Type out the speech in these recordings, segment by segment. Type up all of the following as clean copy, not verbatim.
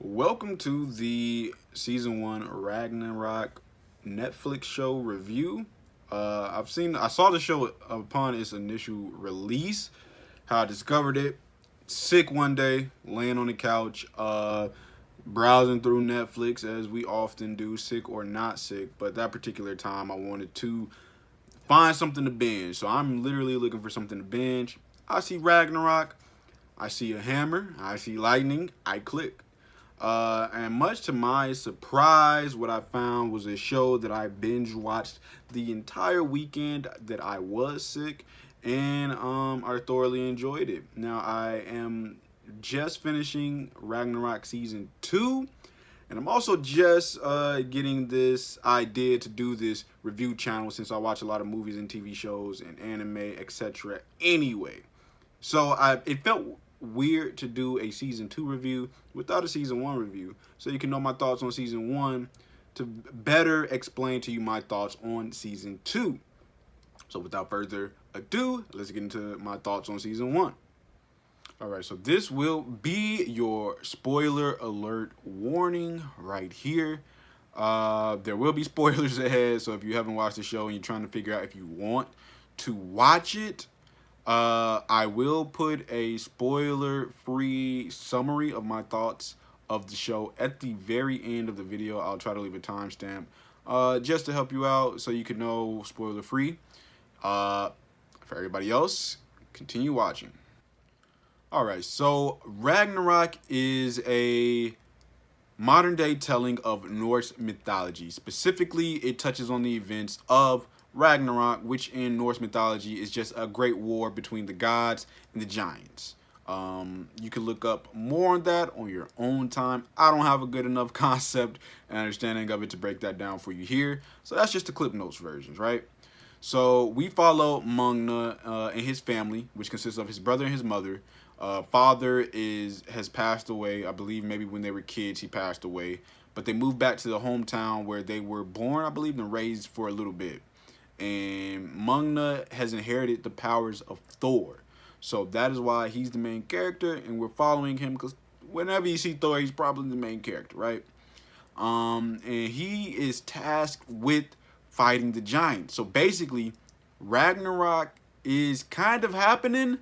Welcome to the season 1 Ragnarok Netflix show review. I saw the show upon its initial release. How I discovered it, sick one day, laying on the couch, browsing through Netflix as we often do, sick or not sick. But that particular time, I wanted to find something to binge. So I'm literally looking for something to binge. I see Ragnarok. I see a hammer. I see lightning. I click. And much to my surprise, what I found was a show that I binge watched the entire weekend that I was sick, and I thoroughly enjoyed it. Now I am just finishing Ragnarok season 2, and I'm also just getting this idea to do this review channel since I watch a lot of movies and TV shows and anime, etc. Anyway, so it felt weird to do a season 2 review without a season 1 review, so you can know my thoughts on season 1 to better explain to you my thoughts on season 2. So without further ado, let's get into my thoughts on season 1. Alright, so this will be your spoiler alert warning right here. There will be spoilers ahead, so if you haven't watched the show and you're trying to figure out if you want to watch it, I will put a spoiler-free summary of my thoughts of the show at the very end of the video. I'll try to leave a timestamp just to help you out so you can know spoiler-free. For everybody else, continue watching. Alright, so Ragnarok is a modern-day telling of Norse mythology. Specifically, it touches on the events of Ragnarok, which in Norse mythology is just a great war between the gods and the giants. You can look up more on that on your own time. I don't have a good enough concept and understanding of it to break that down for you here. So that's just the Clip Notes versions, right? So we follow Mungna and his family, which consists of his brother and his mother. Father has passed away. I believe maybe when they were kids he passed away. But they moved back to the hometown where they were born, I believe, and raised for a little bit. And Mungna has inherited the powers of Thor. So that is why he's the main character, and we're following him because whenever you see Thor, he's probably the main character, right? And he is tasked with fighting the giants. So basically, Ragnarok is kind of happening,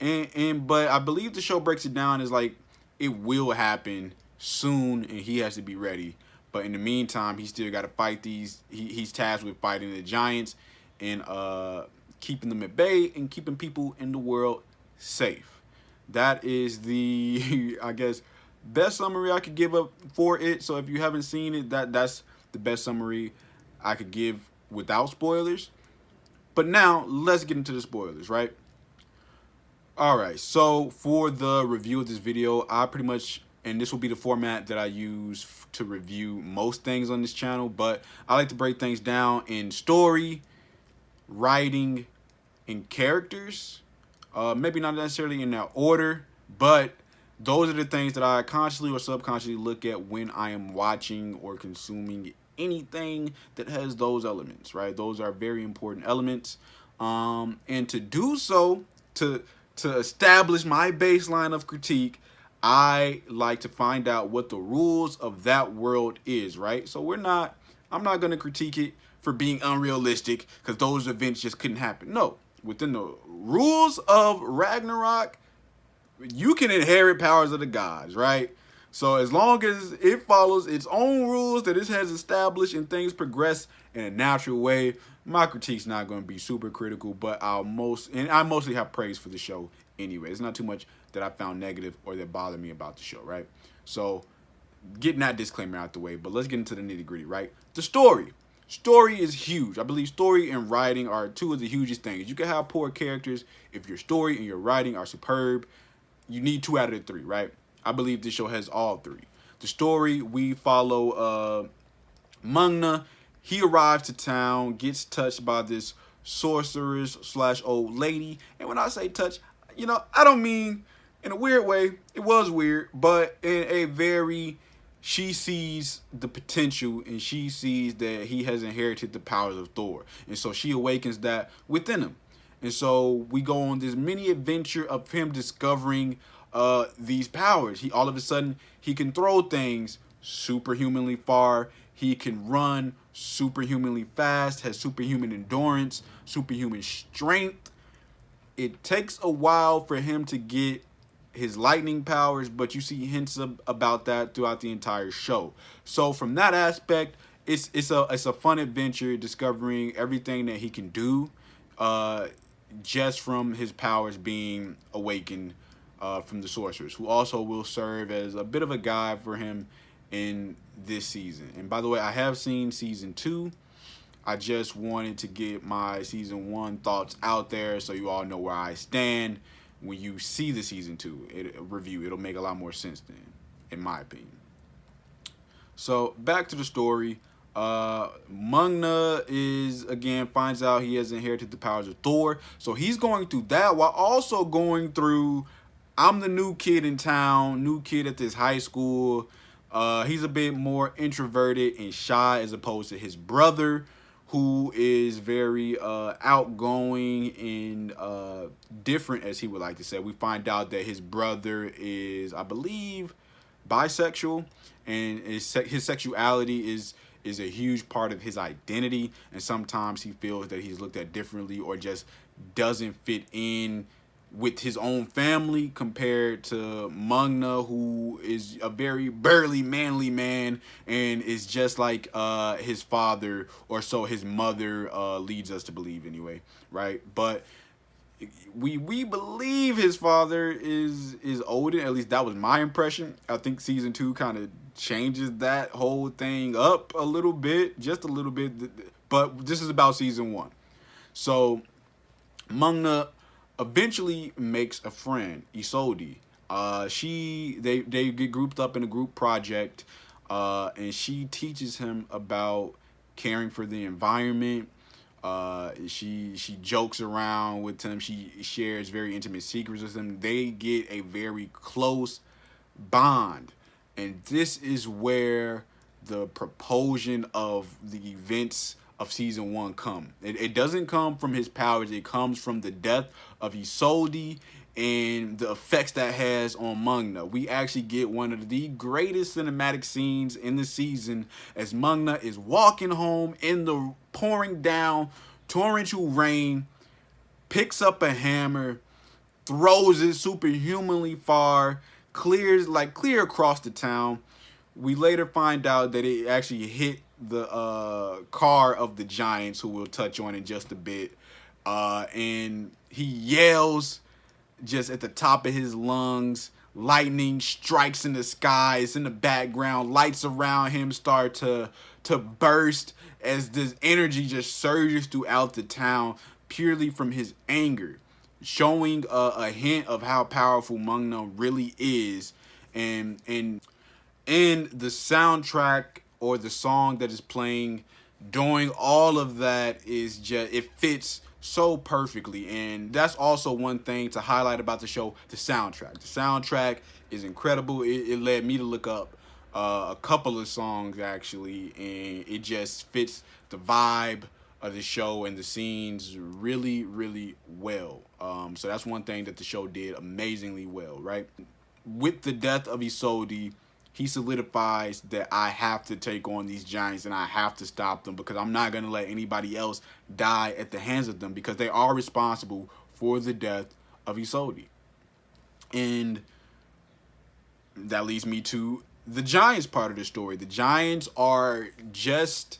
but I believe the show breaks it down as like it will happen soon, and he has to be ready. But in the meantime, he's still got to fight these. He's tasked with fighting the giants and keeping them at bay and keeping people in the world safe. That is the, I guess, best summary I could give up for it. So if you haven't seen it, that's the best summary I could give without spoilers. But now, let's get into the spoilers, right? Alright, so for the review of this video, I pretty much, and this will be the format that I use to review most things on this channel, but I like to break things down in story, writing, and characters. Maybe not necessarily in that order, but those are the things that I consciously or subconsciously look at when I am watching or consuming anything that has those elements, right? Those are very important elements. And to do so, to establish my baseline of critique, I like to find out what the rules of that world is, right? So I'm not going to critique it for being unrealistic because those events just couldn't happen. No, within the rules of Ragnarok, you can inherit powers of the gods, right? So as long as it follows its own rules that it has established and things progress in a natural way, my critique's not going to be super critical, but I mostly have praise for the show anyway. It's not too much that I found negative or that bothered me about the show, right? So getting that disclaimer out the way, but let's get into the nitty-gritty, right? The story. Story is huge. I believe story and writing are two of the hugest things. You can have poor characters if your story and your writing are superb. You need 2 out of the 3, right? I believe this show has all 3. The story, we follow Mungna. He arrives to town, gets touched by this sorceress / old lady. And when I say touch, I don't mean in a weird way. It was weird, but in a very, she sees the potential and she sees that he has inherited the powers of Thor. And so she awakens that within him. And so we go on this mini adventure of him discovering these powers. He all of a sudden he can throw things superhumanly far. He can run superhumanly fast, has superhuman endurance, superhuman strength. It takes a while for him to get his lightning powers, but you see hints about that throughout the entire show. So from that aspect, it's a fun adventure discovering everything that he can do, uh, just from his powers being awakened from the sorcerers, who also will serve as a bit of a guide for him in this season. And by the way, I have seen season 2. I just wanted to get my season 1 thoughts out there so you all know where I stand. When you see the season 2 review, it'll make a lot more sense then, in my opinion. So back to the story. Mungna finds out he has inherited the powers of Thor. So he's going through that while also going through, I'm the new kid in town, new kid at this high school. He's a bit more introverted and shy as opposed to his brother, who is very outgoing and different, as he would like to say. We find out that his brother is, I believe, bisexual, and his sexuality is a huge part of his identity, and sometimes he feels that he's looked at differently or just doesn't fit in with his own family compared to Mungna, who is a very burly, manly man and is just like his father, or so his mother leads us to believe anyway, right? But we believe his father is Odin. At least that was my impression. I think season 2 kind of changes that whole thing up a little bit, just a little bit. But this is about season 1. So Mungna eventually makes a friend, Isolde. They get grouped up in a group project, and she teaches him about caring for the environment. She jokes around with him. She shares very intimate secrets with him. They get a very close bond, and this is where the propulsion of the events of season 1 come. It doesn't come from his powers. It comes from the death of Isolde and the effects that has on Mungna. We actually get one of the greatest cinematic scenes in the season as Mungna is walking home in the pouring down torrential rain, picks up a hammer, throws it superhumanly far, clear across the town. We later find out that it actually hit the car of the Giants, who we'll touch on in just a bit. And he yells just at the top of his lungs. Lightning strikes in the skies. In the background, lights around him start to burst as this energy just surges throughout the town purely from his anger, showing a hint of how powerful Mungna really is. And the soundtrack, or the song that is playing during all of that, is just, it fits so perfectly. And that's also one thing to highlight about the show, the soundtrack. The soundtrack is incredible. It led me to look up a couple of songs actually, and it just fits the vibe of the show and the scenes really, really well. So that's one thing that the show did amazingly well, right? With the death of Isolde, he solidifies that I have to take on these giants and I have to stop them, because I'm not going to let anybody else die at the hands of them, because they are responsible for the death of Isolde. And that leads me to the Giants part of the story. The Giants are just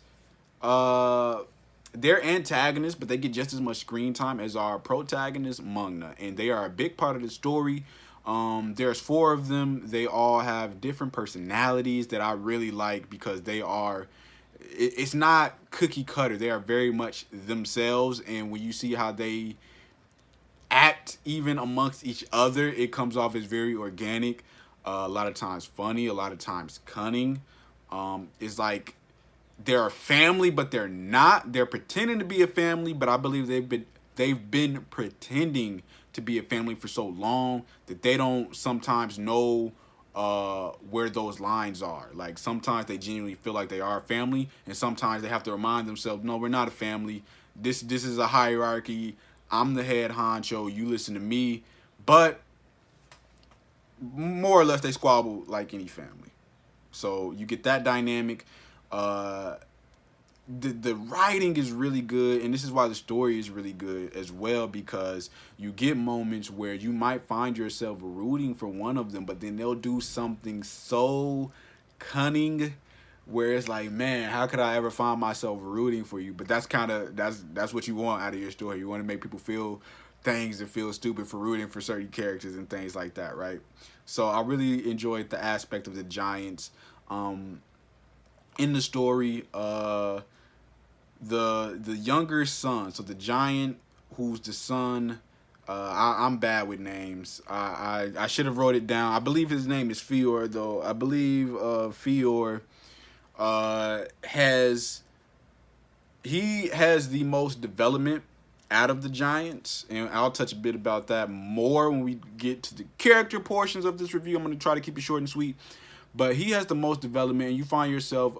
they're antagonists, but they get just as much screen time as our protagonist, Mungna, and they are a big part of the story. There's 4 of them. They all have different personalities that I really like, because they are, it's not cookie cutter. They are very much themselves, and when you see how they act even amongst each other, it comes off as very organic. A lot of times funny, a lot of times cunning. It's like they're a family, but they're not. They're pretending to be a family, but I believe they've been pretending to be a family for so long that they don't sometimes know where those lines are. Like, sometimes they genuinely feel like they are a family, and sometimes they have to remind themselves, no, we're not a family. This is a hierarchy. I'm the head honcho. You listen to me. But more or less they squabble like any family. So you get that dynamic. Uh, the writing is really good, and this is why the story is really good as well, because you get moments where you might find yourself rooting for one of them, but then they'll do something so cunning where it's like, man, how could I ever find myself rooting for you? But that's what you want out of your story. You want to make people feel things and feel stupid for rooting for certain characters and things like that, right? So I really enjoyed the aspect of the Giants in the story. The younger son, so the giant who's the son, I'm bad with names. I should have wrote it down. I believe his name is Fior, though. I believe Fior has the most development out of the Giants, and I'll touch a bit about that more when we get to the character portions of this review. I'm going to try to keep it short and sweet, but he has the most development, and you find yourself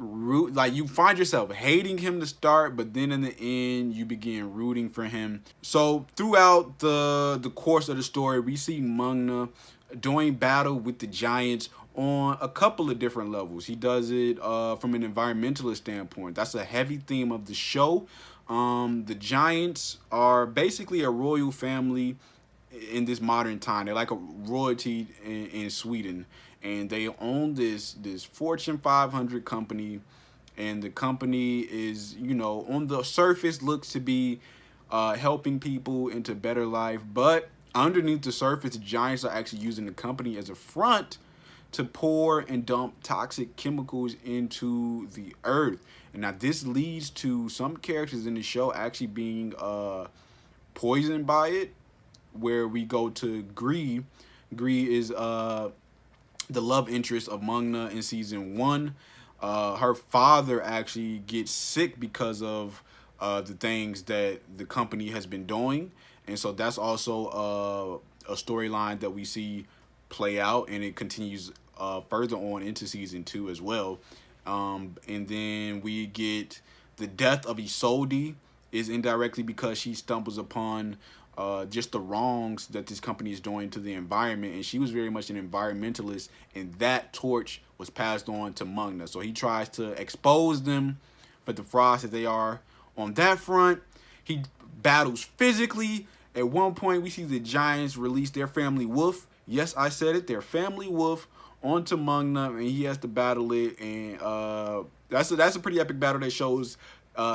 you find yourself hating him to start, but then in the end you begin rooting for him. So throughout the course of the story, we see Mungna doing battle with the Giants on a couple of different levels. He does it from an environmentalist standpoint. That's a heavy theme of the show. The Giants are basically a royal family in this modern time. They're like a royalty in Sweden, and they own this Fortune 500 company, and the company is, on the surface looks to be helping people into better life, but underneath the surface, the Giants are actually using the company as a front to pour and dump toxic chemicals into the earth. And now this leads to some characters in the show actually being poisoned by it, where we go to Gree. Gree is the love interest of Mungna in season 1. Her father actually gets sick because of the things that the company has been doing. And so that's also a storyline that we see play out, and it continues further on into season 2 as well. And then we get the death of Isolde is indirectly because she stumbles upon just the wrongs that this company is doing to the environment, and she was very much an environmentalist, and that torch was passed on to Mungna. So he tries to expose them for the frauds that they are on that front. He battles physically. At one point, we see the Giants release their family wolf. Yes, I said it, their family wolf onto Mungna, and he has to battle it. And that's a pretty epic battle that shows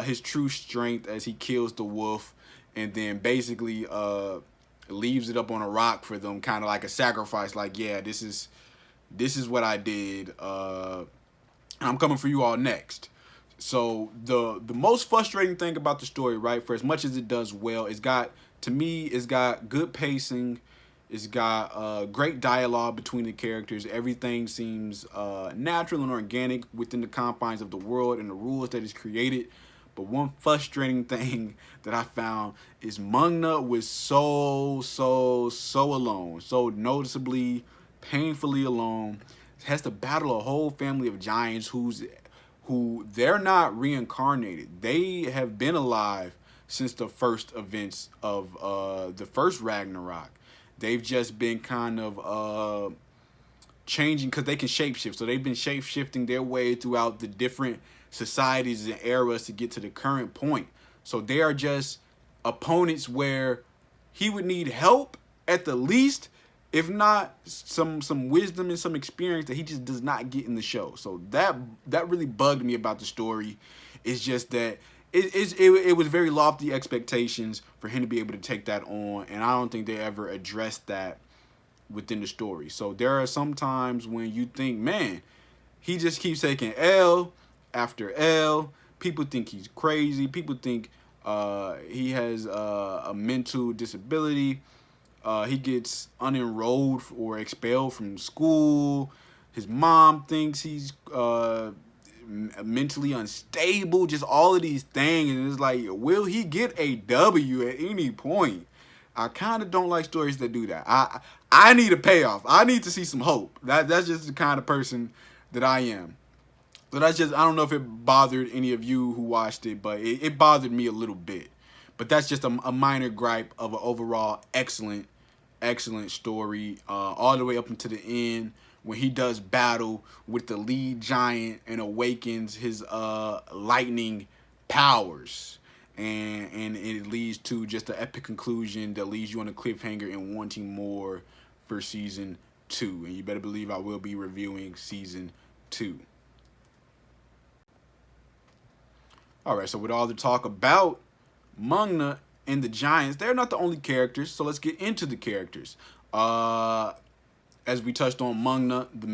his true strength as he kills the wolf, and then basically leaves it up on a rock for them, kind of like a sacrifice. Like, yeah, this is what I did. I'm coming for you all next. So the most frustrating thing about the story, right, for as much as it does well, it's got good pacing. It's got great dialogue between the characters. Everything seems natural and organic within the confines of the world and the rules that is created. But one frustrating thing that I found is Mungna was so alone, so noticeably, painfully alone. Has to battle a whole family of giants who they're not reincarnated. They have been alive since the first events of the first Ragnarok. They've just been kind of changing because they can shapeshift. So they've been shape-shifting their way throughout the different societies and eras to get to the current point. So they are just opponents where he would need help at the least, if not some wisdom and some experience that he just does not get in the show. So that really bugged me about the story. It's just that it was very lofty expectations for him to be able to take that on, and I don't think they ever addressed that within the story. So there are some times when you think, man, he just keeps taking L after L. People think he's crazy. People think he has a mental disability. He gets unenrolled or expelled from school. His mom thinks he's mentally unstable. Just all of these things, and it's like, will he get a W at any point? I kind of don't like stories that do that. I need a payoff. I need to see some hope. That's just the kind of person that I am. So that's just, I don't know if it bothered any of you who watched it, but it bothered me a little bit. But that's just a minor gripe of an overall excellent excellent story, all the way up until the end when he does battle with the lead giant and awakens his lightning powers. And it leads to just an epic conclusion that leaves you on a cliffhanger and wanting more for season 2. And you better believe I will be reviewing season 2. Alright, so with all the talk about Mangna and the Giants, they're not the only characters, so let's get into the characters. As we touched on, Mangna, the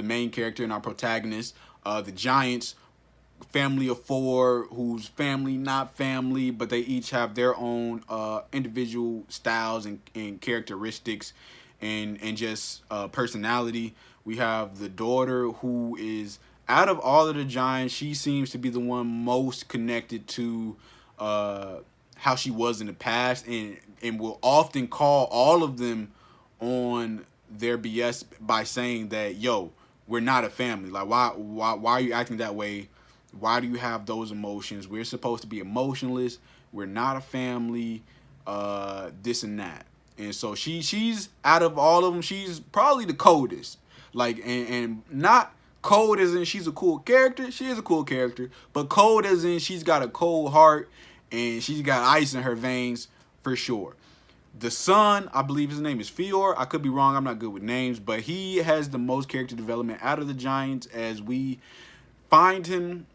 main character and our protagonist. The Giants, family of 4, whose family not family, but they each have their own individual styles and characteristics and just personality. We have the daughter, who is, out of all of the Giants, she seems to be the one most connected to how she was in the past, and will often call all of them on their BS by saying that, yo, we're not a family. Like, why are you acting that way? Why do you have those emotions? We're supposed to be emotionless. We're not a family. This and that. And so she's, out of all of them, she's probably the coldest. Like, and not cold as in she's a cool character. She is a cool character. But cold as in she's got a cold heart and she's got ice in her veins for sure. The son, I believe his name is Fior. I could be wrong. I'm not good with names. But he has the most character development out of the Giants, as we find him.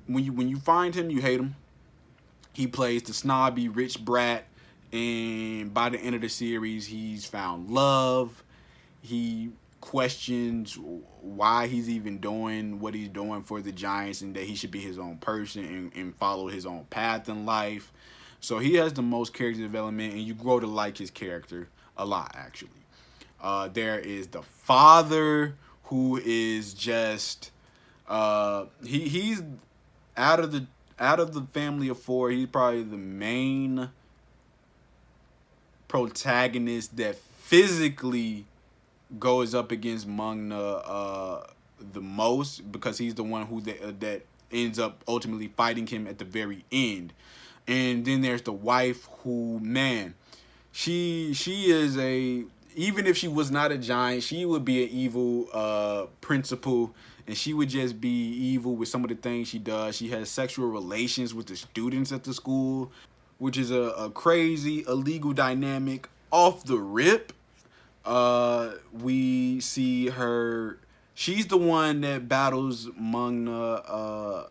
When you find him, you hate him. He plays the snobby rich brat, and by the end of the series, he's found love. He questions why he's even doing what he's doing for the Giants, and that he should be his own person and follow his own path in life. So he has the most character development, and you grow to like his character a lot, actually. There is the father, who is just he's out of the family of 4, he's probably the main protagonist that physically goes up against Mangna the most, because he's the one who that ends up ultimately fighting him at the very end. And then there's the wife, who, man, she is even if she was not a giant, she would be an evil principal, and she would just be evil with some of the things she does. She has sexual relations with the students at the school, which is a crazy, illegal dynamic off the rip. We see her, she's the one that battles Mangna,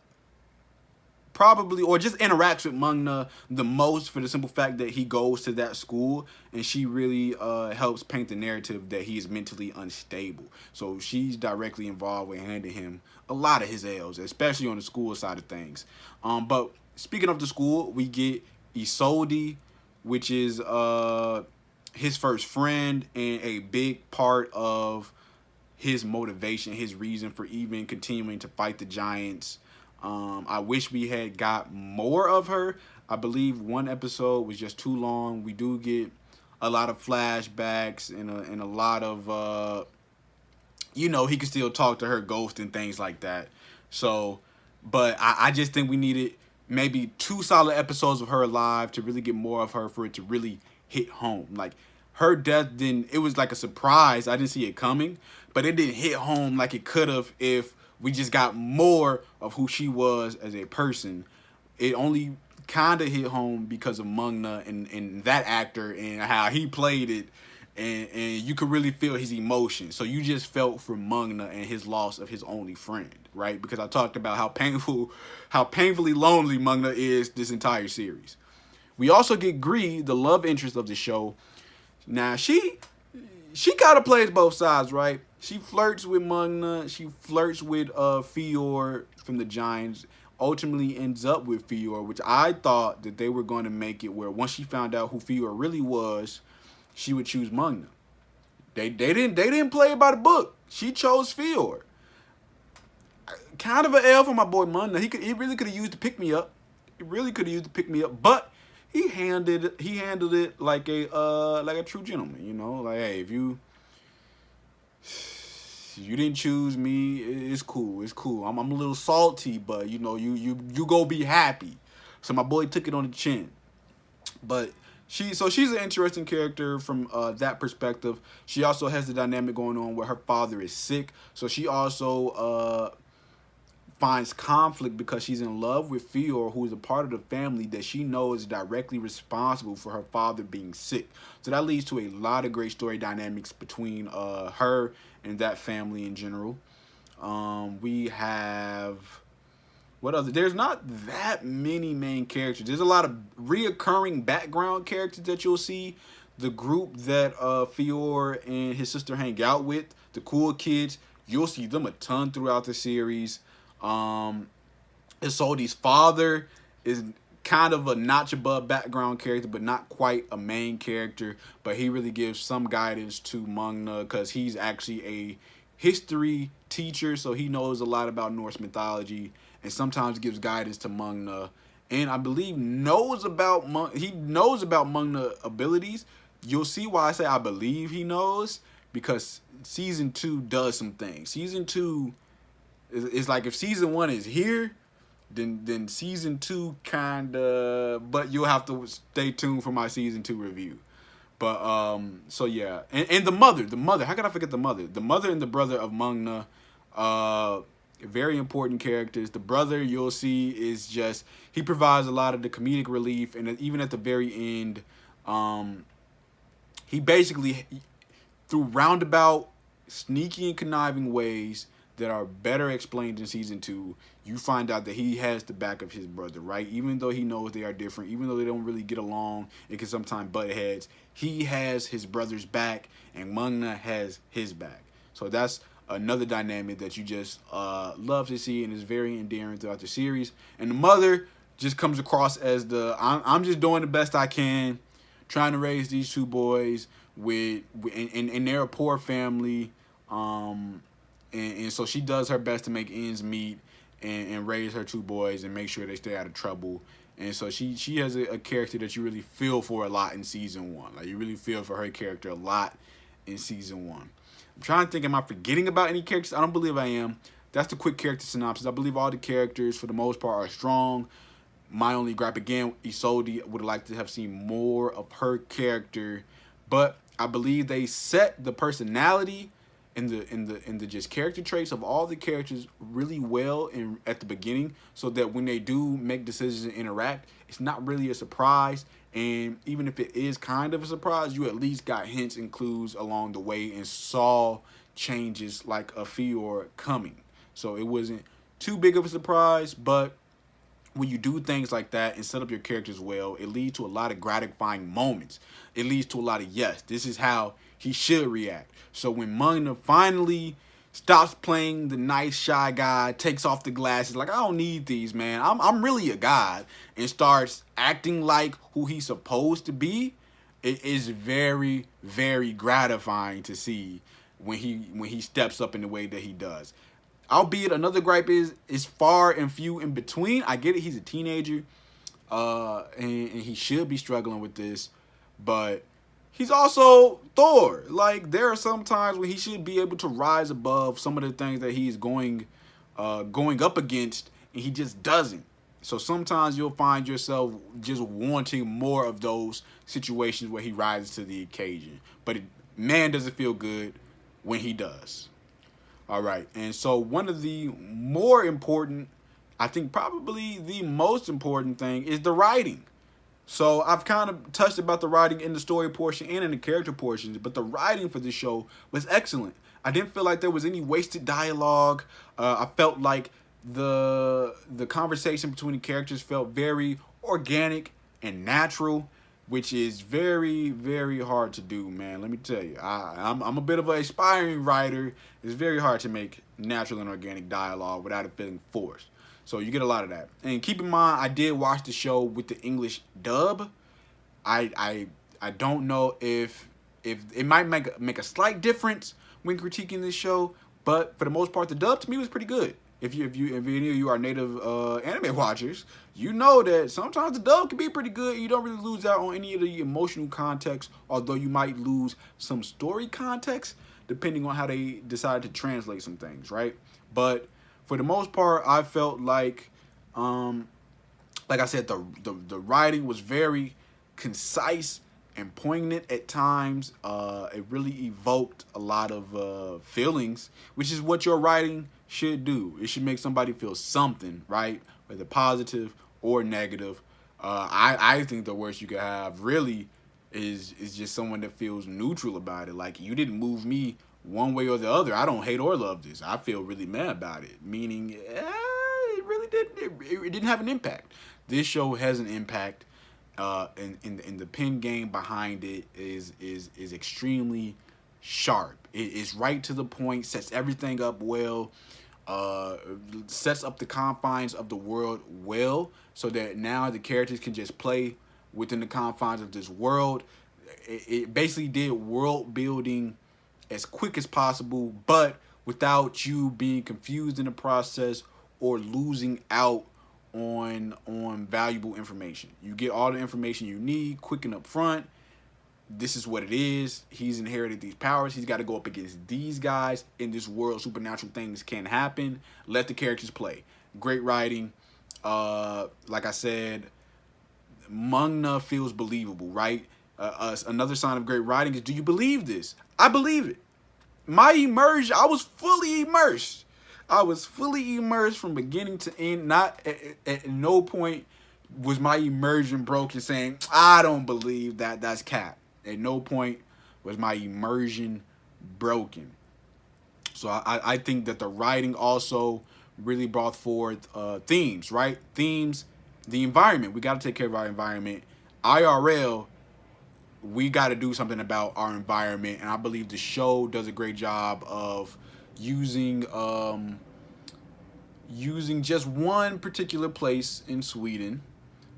probably, or just interacts with Mangna the most, for the simple fact that he goes to that school, and she really helps paint the narrative that he is mentally unstable. So she's directly involved with handing him a lot of his L's, especially on the school side of things. But speaking of the school, we get Isolde, which is his first friend and a big part of his motivation, his reason for even continuing to fight the Giants. I wish we had got more of her. I believe one episode was just too long. We do get a lot of flashbacks and a lot of, he can still talk to her ghost and things like that. So, but I just think we needed maybe 2 solid episodes of her alive to really get more of her, for it to really hit home. Like, her death it was like a surprise. I didn't see it coming, but it didn't hit home like it could have if we just got more of who she was as a person. It only kind of hit home because of Mangna and that actor and how he played it. And you could really feel his emotions. So you just felt for Mangna and his loss of his only friend, right? Because I talked about how painfully lonely Mangna is this entire series. We also get Gree, the love interest of the show. Now, she kind of plays both sides, right? She flirts with Mangna. She flirts with Fior from the Giants. Ultimately ends up with Fior, which I thought that they were going to make it where once she found out who Fior really was, she would choose Mangna. They didn't play it by the book. She chose Fior. Kind of an L for my boy Mangna. He really could have used to pick me up. But he handled it like a true gentleman. Like, hey, if you didn't choose me, it's cool. I'm a little salty, but you go be happy. So my boy took it on the chin. But she's an interesting character from that perspective. She also has the dynamic going on where her father is sick, so she also finds conflict because she's in love with Fior, who is a part of the family that she knows is directly responsible for her father being sick. So that leads to a lot of great story dynamics between her and that family in general. We have what other? There's not that many main characters. There's a lot of reoccurring background characters that you'll see. The group that Fior and his sister hang out with, the cool kids, you'll see them a ton throughout the series. Isolde's father is kind of a notch above background character, but not quite a main character. But he really gives some guidance to Mungna because he's actually a history teacher, so he knows a lot about Norse mythology and sometimes gives guidance to Mungna. And I believe knows about Mungna abilities. You'll see why I say I believe he knows, because season 2 does some things. Season 2 is like, if season 1 is here, then season 2 kinda, but you'll have to stay tuned for my season 2 review. But so yeah, and the mother, how could I forget the mother? The mother and the brother of Mungna, very important characters. The brother, you'll see, is just, he provides a lot of the comedic relief, and even at the very end, he basically, through roundabout, sneaky and conniving ways that are better explained in season 2, you find out that he has the back of his brother, right? Even though he knows they are different, even though they don't really get along, it can sometimes butt heads, he has his brother's back, and Mungna has his back. So that's another dynamic that you just love to see, and is very endearing throughout the series. And the mother just comes across as I'm just doing the best I can, trying to raise these 2 boys and they're a poor family, and so she does her best to make ends meet and raise her 2 boys and make sure they stay out of trouble. And so she has a character that you really feel for a lot in season 1. Like, you really feel for her character a lot in season 1. I'm trying to think, am I forgetting about any characters? I don't believe I am. That's the quick character synopsis. I believe all the characters, for the most part, are strong. My only gripe, again, Isolde, would like to have seen more of her character, but I believe they set the personality and the just character traits of all the characters really well at the beginning, so that when they do make decisions and interact, it's not really a surprise. And even if it is kind of a surprise, you at least got hints and clues along the way and saw changes like a Fior coming. So it wasn't too big of a surprise, but when you do things like that and set up your characters well, it leads to a lot of gratifying moments. It leads to a lot of, yes, this is how he should react. So when Mungna finally stops playing the nice shy guy, takes off the glasses, like, I don't need these, man, I'm really a god, and starts acting like who he's supposed to be, it is very, very gratifying to see when he steps up in the way that he does. Albeit another gripe is far and few in between. I get it, he's a teenager, and he should be struggling with this, but he's also Thor. Like, there are some times when he should be able to rise above some of the things that he's going up against, and he just doesn't. So sometimes you'll find yourself just wanting more of those situations where he rises to the occasion. But man, does it feel good when he does. All right, and so one of the more important, I think probably the most important thing, is the writing. So I've kind of touched about the writing in the story portion and in the character portions, but the writing for this show was excellent. I didn't feel like there was any wasted dialogue. I felt like the conversation between the characters felt very organic and natural, which is very, very hard to do, man. Let me tell you, I'm a bit of an aspiring writer. It's very hard to make natural and organic dialogue without it feeling forced. So you get a lot of that. And keep in mind, I did watch the show with the English dub. I don't know if it might make a slight difference when critiquing this show, but for the most part, the dub to me was pretty good. If any of you are native anime watchers, you know that sometimes the dub can be pretty good. You don't really lose out on any of the emotional context, although you might lose some story context depending on how they decide to translate some things, right? But for the most part, I felt like I said, the writing was very concise and poignant at times. It really evoked a lot of feelings, which is what your writing should do. It should make somebody feel something, right? Whether positive or negative. I think the worst you could have really is just someone that feels neutral about it. Like, you didn't move me one way or the other. I don't hate or love this. I feel really mad about it. Meaning, it really didn't. It didn't have an impact. This show has an impact. And the pen game behind it is extremely sharp. It is right to the point. Sets everything up well. Sets up the confines of the world well, so that now the characters can just play within the confines of this world. It basically did world building as quick as possible, but without you being confused in the process or losing out on valuable information. You get all the information you need quick and up front. This is what it is. He's inherited these powers. He's got to go up against these guys. In this world, supernatural things can happen. Let the characters play. Great writing. Like I said, Mungna feels believable, right? Another sign of great writing is, do you believe this? I believe it. My immersion, I was fully immersed. I was fully immersed from beginning to end. Not at no point was my immersion broken saying, I don't believe that. That's cap. At no point was my immersion broken. So I think that the writing also really brought forth themes, right? Themes, the environment. We got to take care of our environment. IRL, we got to do something about our environment. And I believe the show does a great job of using just one particular place in Sweden,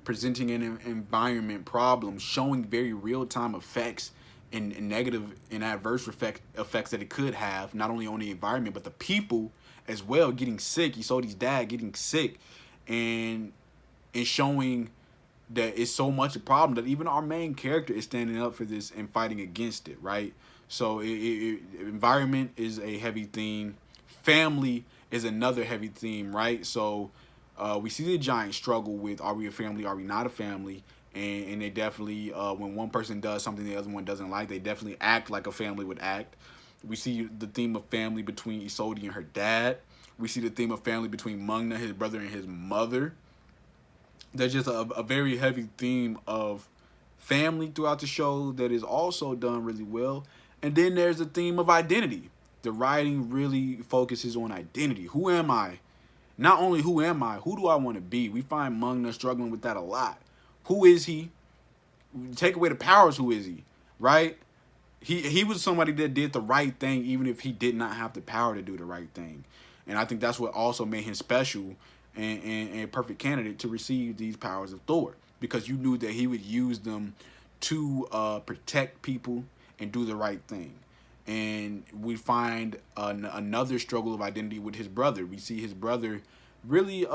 presenting an environment problem, showing very real-time effects and negative and adverse effects that it could have, not only on the environment, but the people as well getting sick. Isolde's dad getting sick, and showing that it's so much a problem that even our main character is standing up for this and fighting against it, right? So environment is a heavy theme. Family is another heavy theme, right? So we see the giant struggle with, are we a family, are we not a family? And they definitely, when one person does something the other one doesn't like, they definitely act like a family would act. We see the theme of family between Isolde and her dad. We see the theme of family between Mungna, his brother, and his mother. There's just a very heavy theme of family throughout the show that is also done really well. And then there's the theme of identity. The writing really focuses on identity. Who am I? Not only who am I, who do I want to be? We find Mungna struggling with that a lot. Who is he? Take away the powers, who is he? Right? He was somebody that did the right thing even if he did not have the power to do the right thing. And I think that's what also made him special and a perfect candidate to receive these powers of Thor. Because you knew that he would use them to protect people and do the right thing. And we find another struggle of identity with his brother. We see his brother really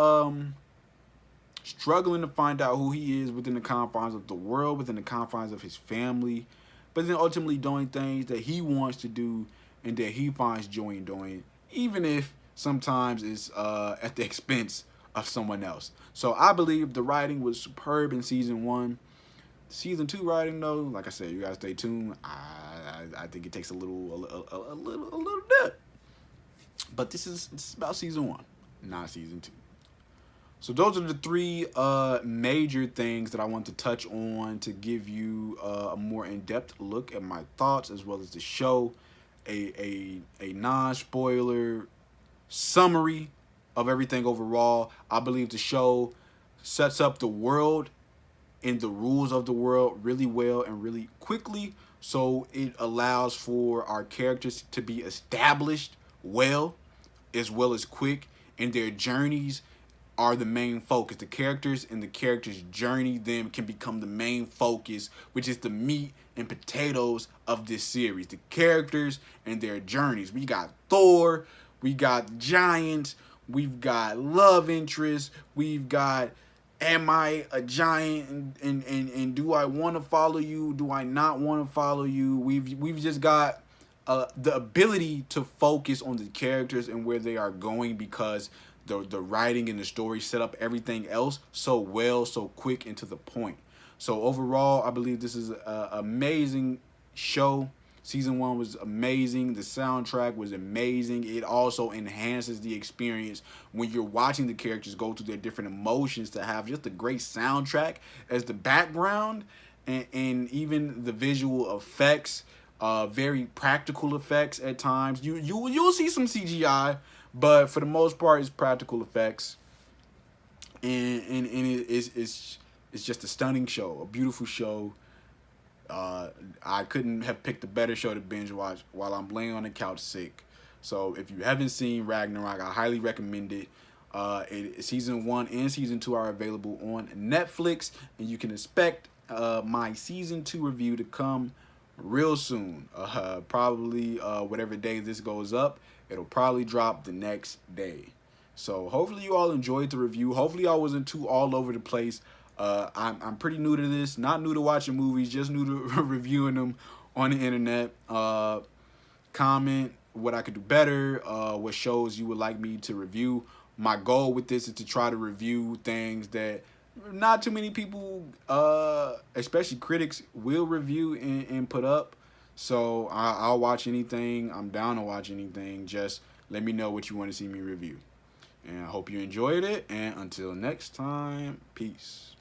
struggling to find out who he is within the confines of the world, within the confines of his family, but then ultimately doing things that he wants to do and that he finds joy in doing, even if sometimes it's at the expense of someone else. So I believe the writing was superb in season 1. Season 2 writing, though, like I said, you gotta stay tuned. I think it takes a little bit, but this is about season 1, not season 2. So those are the 3 major things that I want to touch on to give you a more in-depth look at my thoughts as well as the show, a non-spoiler summary of everything overall. I believe the show sets up the world and the rules of the world really well and really quickly, so it allows for our characters to be established well as quick, and their journeys are the main focus. The characters and the characters' journey then can become the main focus, which is the meat and potatoes of this series. The characters and their journeys. We got Thor, we got giants, we've got love interest, we've got, am I a giant and do I want to follow you? Do I not want to follow you? We've just got the ability to focus on the characters and where they are going, because the writing and the story set up everything else so well, so quick and to the point. So overall, I believe this is an amazing show. Season 1 was amazing. The soundtrack was amazing. It also enhances the experience when you're watching the characters go through their different emotions, to have just a great soundtrack as the background, and even the visual effects, very practical effects at times. You'll see some CGI, but for the most part, it's practical effects, and it's just a stunning show, a beautiful show. I couldn't have picked a better show to binge watch while I'm laying on the couch sick. So if you haven't seen Ragnarok, I highly recommend it. Season 1 and season 2 are available on Netflix, and you can expect my season 2 review to come real soon. Probably whatever day this goes up, it'll probably drop the next day. So hopefully you all enjoyed the review. Hopefully I wasn't too all over the place. I'm pretty new to this, not new to watching movies, just new to reviewing them on the internet. Comment what I could do better, what shows you would like me to review. My goal with this is to try to review things that not too many people, especially critics, will review and put up. So I'll watch anything. I'm down to watch anything. Just let me know what you want to see me review. And I hope you enjoyed it. And until next time, peace.